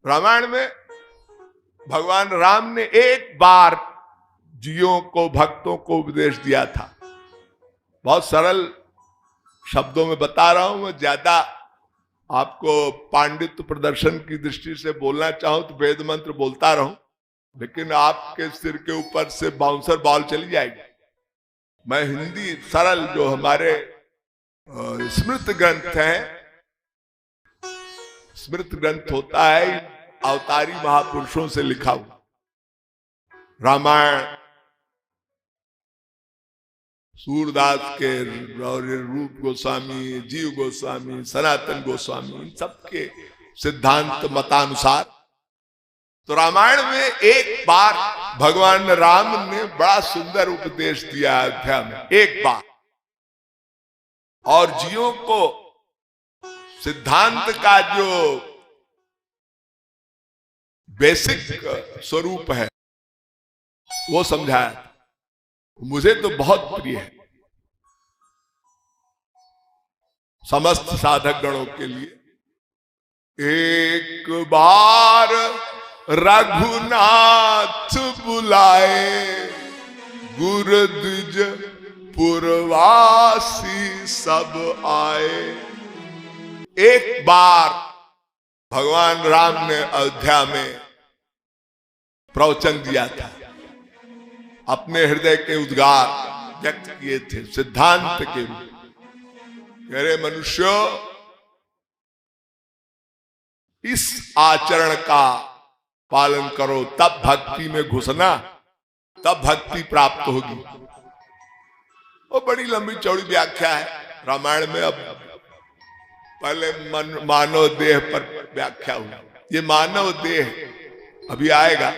रामायण में भगवान राम ने एक बार जीवों को, भक्तों को उपदेश दिया था। बहुत सरल शब्दों में बता रहा हूं मैं, ज्यादा आपको पांडित्य प्रदर्शन की दृष्टि से बोलना चाहूं तो वेद मंत्र बोलता रहूं, लेकिन आपके सिर के ऊपर से बाउंसर बॉल चली जाएगी। मैं हिंदी सरल, जो हमारे स्मृत ग्रंथ है, स्मृत ग्रंथ होता है अवतारी महापुरुषों से लिखा हुआ, रामायण सूरदास के और रूप गोस्वामी, जीव गोस्वामी, सनातन गोस्वामी, इन सबके सिद्धांत मतानुसार। तो रामायण में एक बार भगवान राम ने बड़ा सुंदर उपदेश दिया अयोध्या में, एक बार। और जीवों को सिद्धांत का जो बेसिक स्वरूप है वो समझाया। मुझे तो बहुत प्रिय है, समस्त साधक गणों के लिए। एक बार रघुनाथ बुलाए, गुरु द्विज पुरवासी सब आए। एक बार भगवान राम ने अयोध्या में प्रवचन दिया था, अपने हृदय के उद्गार व्यक्त किए थे सिद्धांत के रूप। अरे मनुष्यों, इस आचरण का पालन करो, तब भक्ति में घुसना, तब भक्ति प्राप्त होगी। वो बड़ी लंबी चौड़ी व्याख्या है रामायण में। अब पहले मानव देह पर व्याख्या हुई, ये मानव देह अभी आएगा।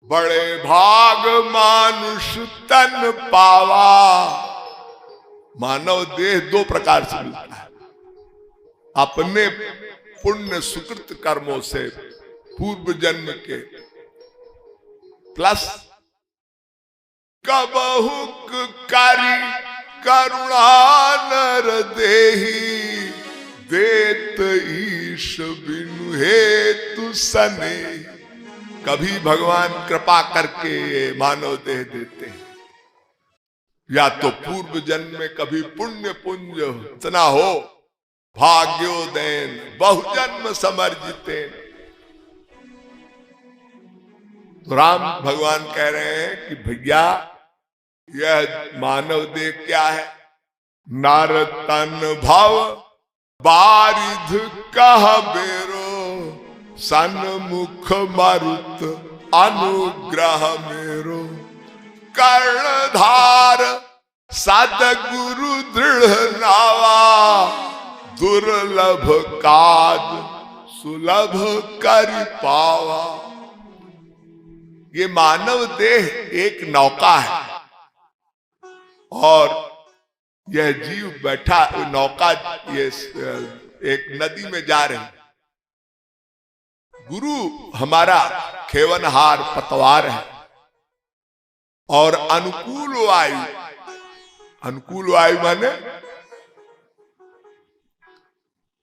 बड़े भाग मानुष तन पावा। मानव देह दो प्रकार से मिलता है, अपने पुण्य सुकृत कर्मों से, पूर्व जन्म के, प्लस कबहुक करी करुणा नर देही, देत ईश बिनु हेतु सने। कभी भगवान कृपा करके मानव देह देते हैं, या तो पूर्व जन्म में कभी पुण्य पुंज इतना हो, भाग्योदयन बहुजन्म समर्जिते। तो राम भगवान कह रहे हैं कि भैया, यह मानव देह क्या है? नार तन भाव बारिध कह बेरो, सन्मुख मारुत अनुग्रह मेरो। कर्णधार सदगुरु दृढ़ नावा, दुर्लभ काज सुलभ कर पावा। ये मानव देह एक नौका है, और यह जीव बैठा नौका, ये एक नदी में जा रही। गुरु हमारा खेवनहार पतवार है, और अनुकूल वायु, अनुकूल वायु माने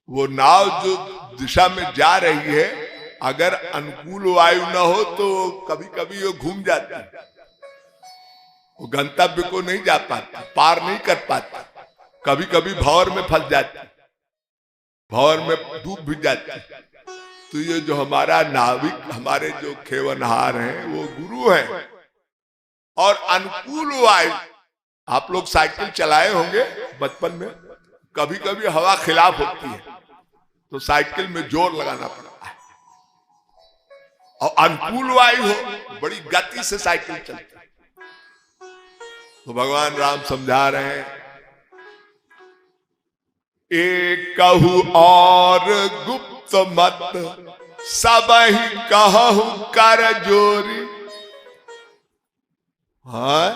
वो नाव जो दिशा में जा रही है, अगर अनुकूल वायु न हो तो कभी कभी वो घूम जाती है, वो गंतव्य को नहीं जा पाती, पार नहीं कर पाती, कभी कभी भंवर में फंस जाती, भंवर में डूब भी जाती। तो ये जो हमारा नाविक, हमारे जो खेवनहार हैं, वो गुरु हैं। और अनुकूल वायु, आप लोग साइकिल चलाए होंगे बचपन में, कभी कभी हवा खिलाफ होती है तो साइकिल में जोर लगाना पड़ता है, और अनुकूल वायु हो, बड़ी गति से साइकिल चलती है। तो भगवान राम समझा रहे हैं, एक कहू और गुप्त मत, सब ही कहू कर जोरी। हाँ,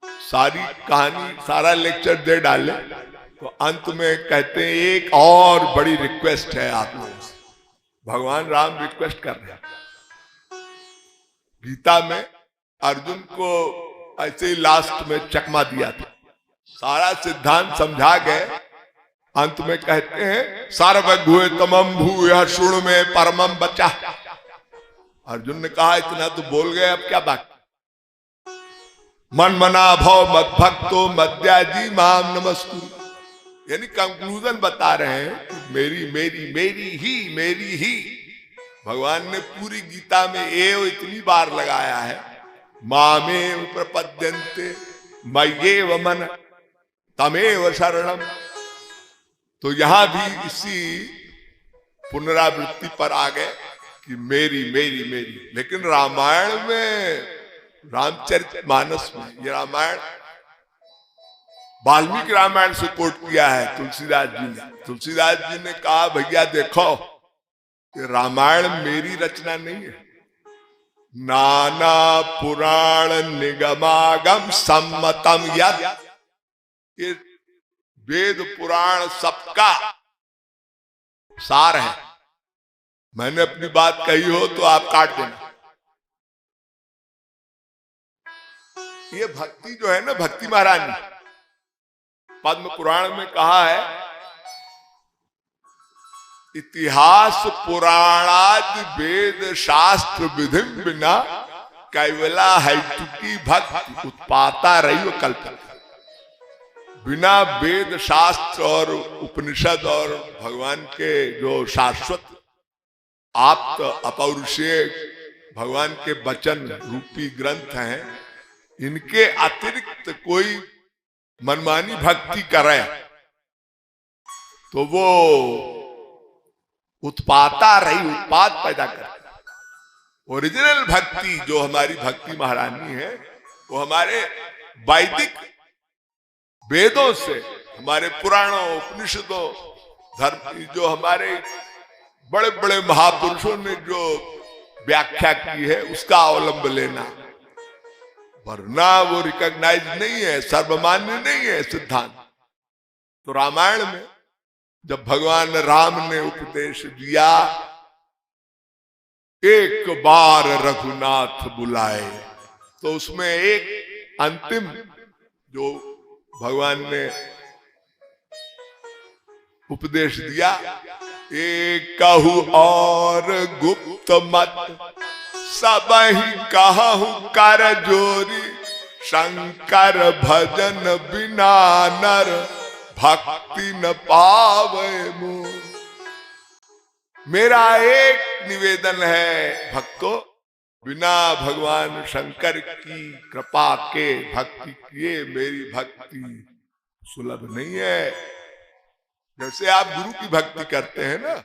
सारी कहानी, सारा लेक्चर दे डाले तो अंत में कहते हैं एक और बड़ी रिक्वेस्ट है आप लोगों से। भगवान राम रिक्वेस्ट कर रहे हैं। गीता में अर्जुन को ऐसे ही लास्ट में चकमा दिया था, सारा सिद्धांत समझा गए, अंत में कहते हैं सर्वगुहे तमम भू यह शुण में परमम बचा। अर्जुन ने कहा इतना तो बोल गए, अब क्या बाकी। मन मना भव मद भक्तो मद्याजी माम नमस्तु, यानी कंक्लूजन बता रहे हैं कि मेरी मेरी मेरी ही भगवान ने पूरी गीता में एव इतनी बार लगाया है, मामेव प्रपद्यन्ते मय्येव मन तमेव शरणम। तो यहां भी इसी पुनरावृत्ति पर आ गए कि मेरी मेरी मेरी। लेकिन रामायण में, रामचरितमानस में, ये रामायण वाल्मीकि रामायण से कोट किया है तुलसीदास जी ने। तुलसीदास जी ने कहा भैया देखो ये रामायण मेरी रचना नहीं है, नाना पुराण निगमागम सम्मतम यद, ये वेद पुराण सबका सार है। मैंने अपनी बात कही हो तो आप काट देना। ये भक्ति जो है ना, भक्ति महारानी, पद्म पुराण में कहा है इतिहास पुराणादि वेद शास्त्र विधि बिना कैवला हैतुकी भक्ति उत्पाता रही कल्पना। बिना वेद शास्त्र और उपनिषद और भगवान के जो शाश्वत आप्त अपौरुषेय भगवान के वचन रूपी ग्रंथ हैं, इनके अतिरिक्त कोई मनमानी भक्ति करे तो वो उत्पाता रही, उत्पाद पैदा करती। ओरिजिनल भक्ति जो हमारी भक्ति महारानी है वो हमारे वैदिक वेदों से, हमारे पुराणों उपनिषदों धर्म, जो हमारे बड़े बड़े महापुरुषों ने जो व्याख्या की है उसका अवलंब लेना, वरना वो रिकॉग्नाइज नहीं है, सर्वमान्य नहीं है सिद्धांत। तो रामायण में जब भगवान राम ने उपदेश दिया, एक बार रघुनाथ बुलाए, तो उसमें एक अंतिम जो भगवान ने उपदेश दिया, एक कहू और गुप्त मत सब ही कहूं कर जोरी, शंकर भजन बिना नर भक्ति न पावे मोह। मेरा एक निवेदन है भक्तों, बिना भगवान शंकर की कृपा के भक्ति किए मेरी भक्ति सुलभ नहीं है। जैसे आप गुरु की भक्ति करते हैं ना,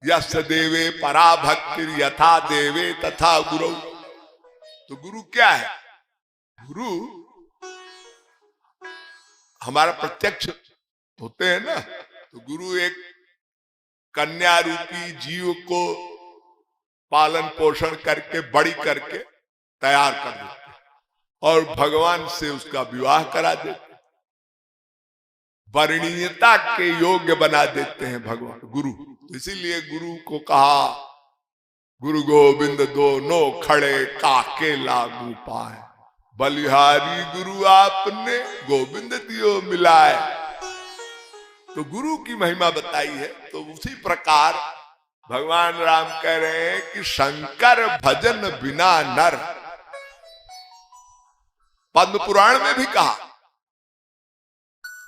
यस देवे परा भक्ति यथा देवे तथा गुरु। तो गुरु क्या है? गुरु हमारा प्रत्यक्ष होते हैं ना। तो गुरु एक कन्या रूपी जीव को पालन पोषण करके बड़ी करके तैयार कर देते और भगवान से उसका विवाह करा देते, वर्णीयता के योग्य बना देते हैं भगवान गुरु। इसीलिए गुरु को कहा गुरु गोविंद दोनों खड़े काके लागू पाए, बलिहारी गुरु आपने गोविंद दियो मिलाए। तो गुरु की महिमा बताई है। तो उसी प्रकार भगवान राम कह रहे हैं कि शंकर भजन बिना नर, पद्म पुराण में भी कहा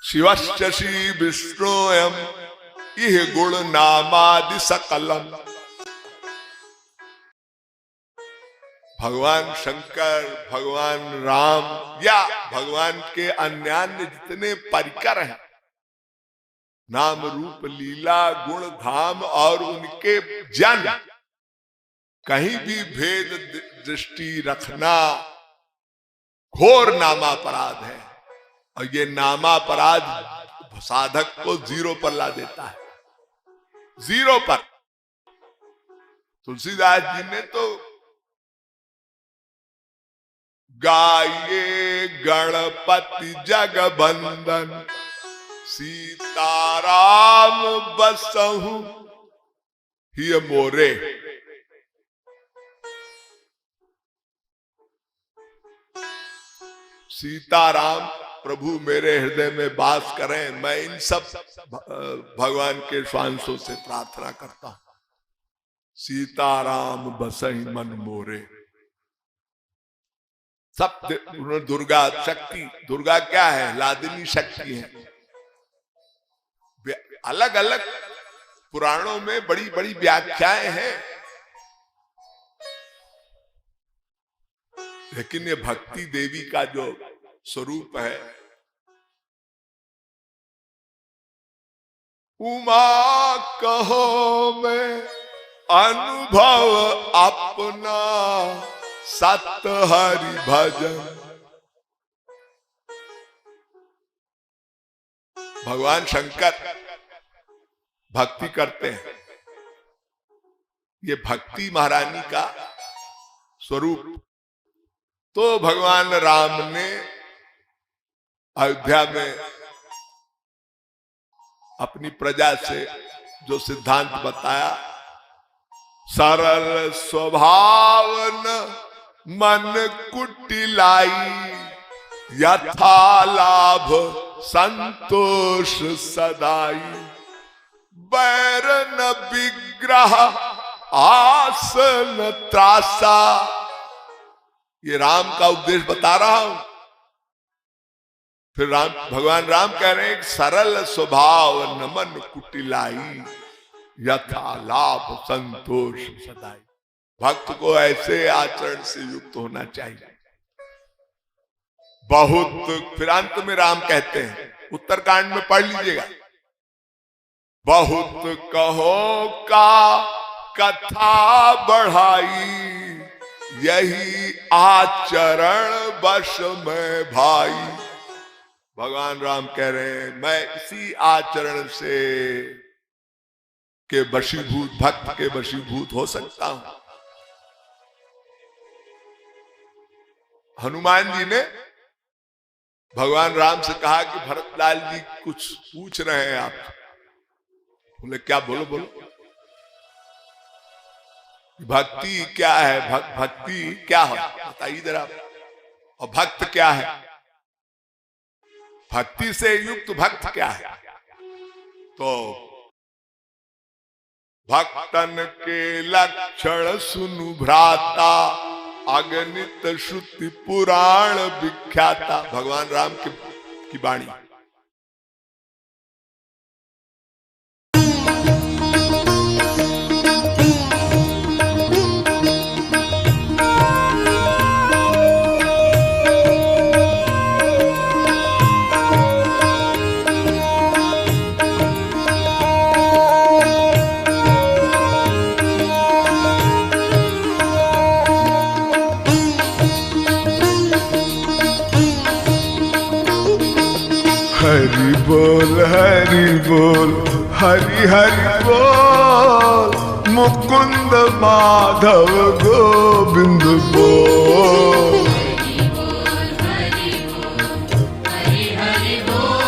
शिवश्चि विष्णुयम इह गुण नामादि सकलम। भगवान शंकर, भगवान राम या भगवान के अन्यान्य जितने परिकर हैं, नाम रूप लीला गुण धाम और उनके जन, कहीं भी भेद दृष्टि रखना घोर नामापराध है। और ये नामापराध साधक को जीरो पर ला देता है, जीरो पर। तुलसीदास जी ने तो गाये गणपति जगबंदन सीताराम बसहु ही मोरे। सीताराम प्रभु मेरे हृदय में वास करें, मैं इन सब भगवान के स्वांशों से प्रार्थना करता हूं। सीताराम बसई मन मोरे। सब दुर्गा शक्ति, दुर्गा क्या है? लादिनी शक्ति है। अलग अलग पुराणों में बड़ी बड़ी व्याख्याएं हैं, लेकिन ये भक्ति देवी का जो स्वरूप है, उमा कहो मैं अनुभव अपना सत हरि भजन। भगवान शंकर भक्ति करते हैं। ये भक्ति महारानी का स्वरूप। तो भगवान राम ने अयोध्या में अपनी प्रजा से जो सिद्धांत बताया, सरल स्वभावन मन कुटिलाई, यथा लाभ संतोष सदाई, बैरन विग्रह आसन त्रासा। ये राम का उपदेश बता रहा हूं। फिर भगवान राम कह रहे हैं, सरल स्वभाव नमन कुटिलाई, यथा लाभ संतोष सदाई। भक्त को ऐसे आचरण से युक्त होना चाहिए। बहुत, फिर अंत में राम कहते हैं, उत्तरकांड में पढ़ लीजिएगा, बहुत कहो का कथा बढ़ाई, यही आचरण वश में भाई। भगवान राम कह रहे हैं, मैं इसी आचरण से के वशीभूत, भक्त के वशीभूत हो सकता हूं। हनुमान जी ने भगवान राम से कहा कि भरतलाल जी कुछ पूछ रहे हैं आप। बोले क्या? बोलो बोलो। भक्ति क्या है? भक्ति क्या है बताइए जरा। और भक्त क्या है? भक्ति से युक्त भक्त क्या है? तो भक्तन के लक्षण सुनु भ्राता, अगणित श्रुति पुराण विख्याता। भगवान राम की वाणी। हरि बोल हरि बोल, हरि हरि बोल, मुकुंद माधव गोविंद बोल। हरि बोल हरि हरि बोल,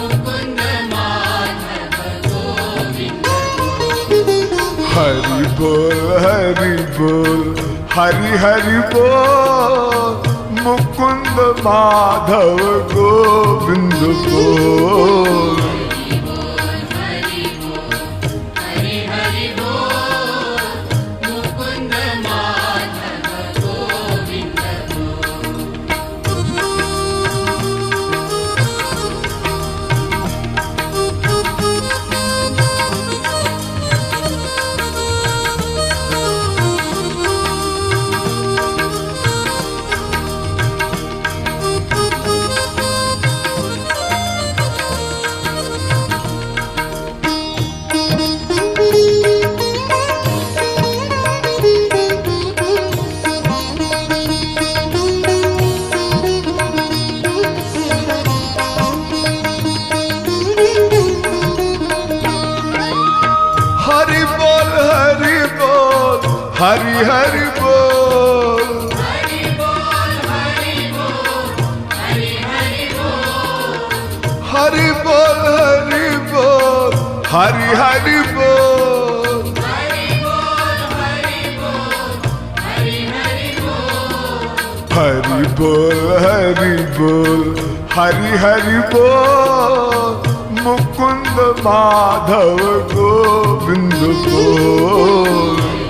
मुकुंद माधव गोविंद बोल। हरि बोल हरि बोल, हरि हरि बोल, मुकुंद माधव गोविंद बोल। हरि बोल हरि हरि बोल, मुकुंद माधव गोविंद हरि हरि बोल, हरि बोल हरि बोल, हरि हरि बोल। हरि बोल हरि बोल, हरि हरि बोल। हरि बोल हरि बोल, हरि हरि बोल। हरि बोल हरि हरि बोल मुकुंद माधव गोविंद बोल।